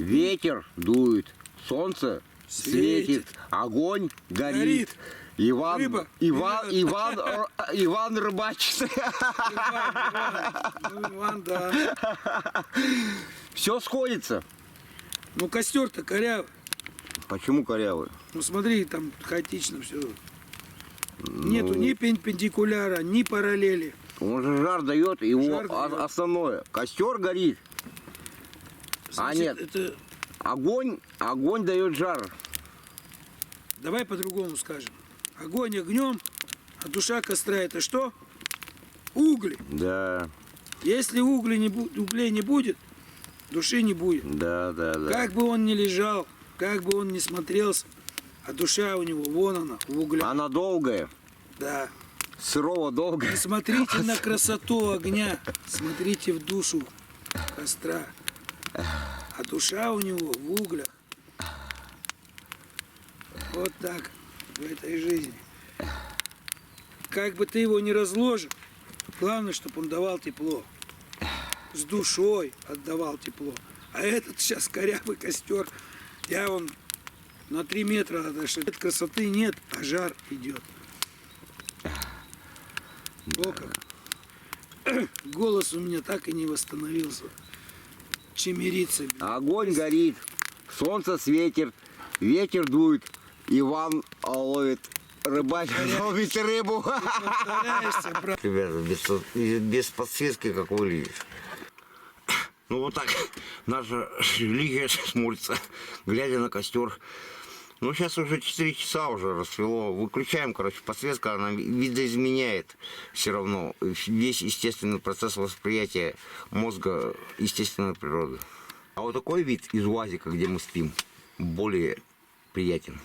Ветер дует, солнце светит, огонь горит. Иван рыбачит. Иван, да. Все сходится. Ну костер-то корявый. Почему корявый? Ну смотри, там хаотично все. Нету ни перпендикуляра, ни параллели. Он же жар дает, его Жар дает. основное. Костер горит. Значит, нет. Это... Огонь дает жар. Давай по-другому скажем. Огонь огнем, а душа костра это что? Угли. Да, Если углей не будет, души не будет. да. Как бы он ни лежал, как бы он ни смотрелся, а душа у него, вон она, в углях. Она долгая, Да. сырого долгая. Не смотрите на красоту огня, смотрите в душу костра. А душа у него в углях. Вот так в этой жизни. Как бы ты его ни разложил, главное, чтобы он давал тепло. С душой отдавал тепло. А этот сейчас корявый костер. Я вон на 3 метра отошел. Красоты нет, а жар идет. О как. Голос у меня так и не восстановился. Чемериться. Огонь горит, солнце светит, ветер дует, Иван ловит ловит рыбу. Повторяешься, брат. Ребята, без подсветки, как выглядит. Ну вот так наша религия смотрится, глядя на костер. Ну сейчас уже 4 часа уже расцвело. Выключаем, короче, подсветка, она видоизменяет все равно весь естественный процесс восприятия мозга естественной природы. А вот такой вид из УАЗика, где мы спим, более приятен.